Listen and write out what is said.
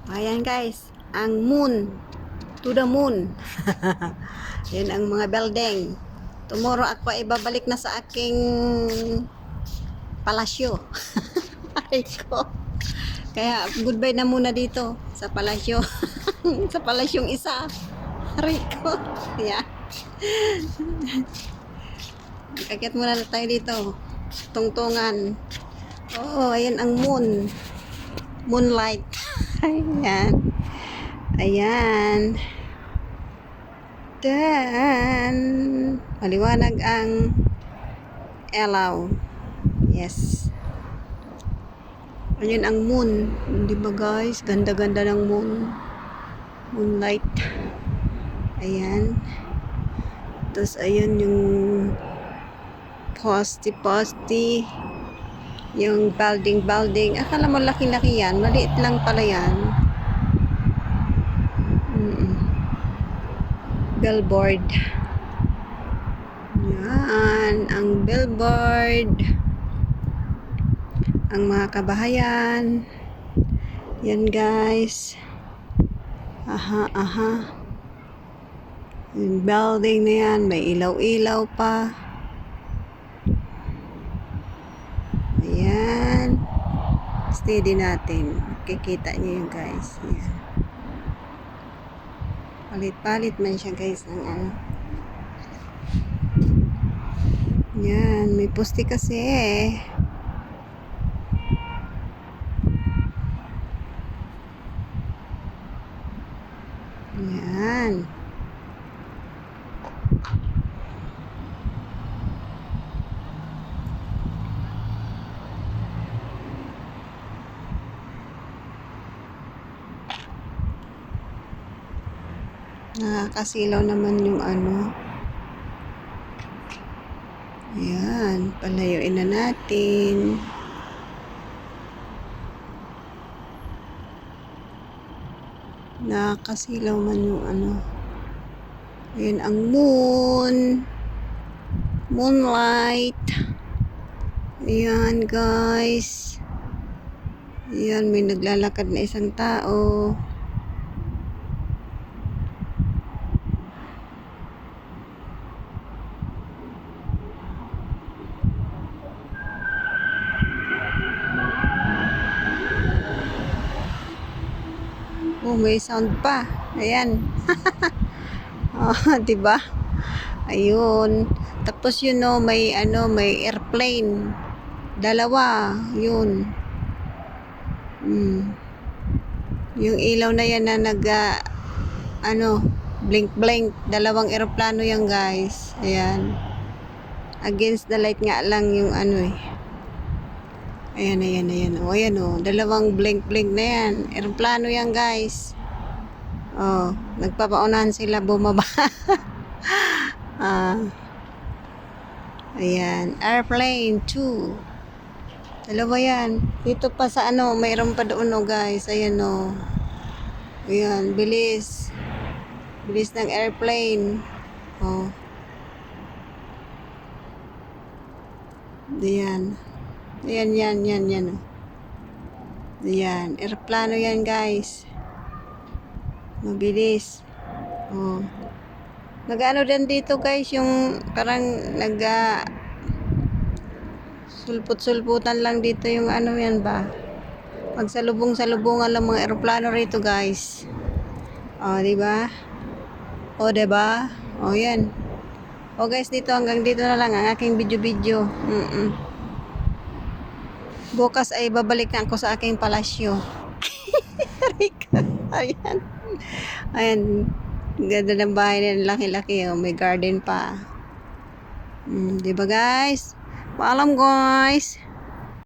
Ayan guys, ang moon, to the moon. Yan ang mga building. Tomorrow ako ay babalik na sa aking palasyo. Aray ko. Kaya goodbye na muna dito sa palasyo. Sa palasyong isa. Aray ko. Yeah. Kakit muna na tayo dito. Tungtungan. Oo, ayan ang moon. Moonlight. Ayan. Ayan. Dan. Maliwanag ang ilaw. Yes. Ayan ang moon. Di ba guys? Ganda-ganda ng moon. Moonlight. Ayan. Tapos ayan yung poste. Yung building. Akala mo laki-laki yan. Maliit lang pala yan. Billboard. Yan. Ang billboard. Ang mga kabahayan. Yan guys. Aha. Yung building na yan. May ilaw-ilaw pa. Ayan. Steady natin. Kikita niyo yun guys. Ayan. Palit-palit man siya guys ng ano. Yan. May poste kasi eh. Yan. Nakakasilaw naman yung ano. Ayan. Palayuin na natin. Nakakasilaw man yung ano. Ayan ang moon. Moonlight. Ayan guys. Ayan, may naglalakad na isang tao. Oh, may sound pa. Ayan. Oh, 'di ba? Ayun. Tapos yun no, may may airplane. Dalawa, yun. Yung ilaw na yan na blink. Dalawang eroplano yan, guys. Ayan. Against the light nga lang yung ano eh. Ayan. O, ayan o. Dalawang blink na yan. Aeroplano yan, guys. Oh, nagpapaunahan sila bumaba. Ayan. Airplane 2. Dalawa yan. Dito pa sa mayroon pa doon o, guys. Ayan o. Ayan. Bilis ng airplane. Oh. Ayan. Yan. Ayan. Aeroplano yan, guys. Mabilis. Oh. Nag-ano din dito, guys, yung parang sulput-sulputan lang dito yung yan ba. Magsalubong-salubungan lang mga aeroplano rito, guys. Oh, di ba? Oh, di ba? Oh, yan. Oh, guys, hanggang dito na lang ang aking video. Bukas ay babalik na ako sa aking palasyo. Ayan. Ganda ng bahay nila, laki-laki. Oh. May garden pa. Diba guys? Paalam guys.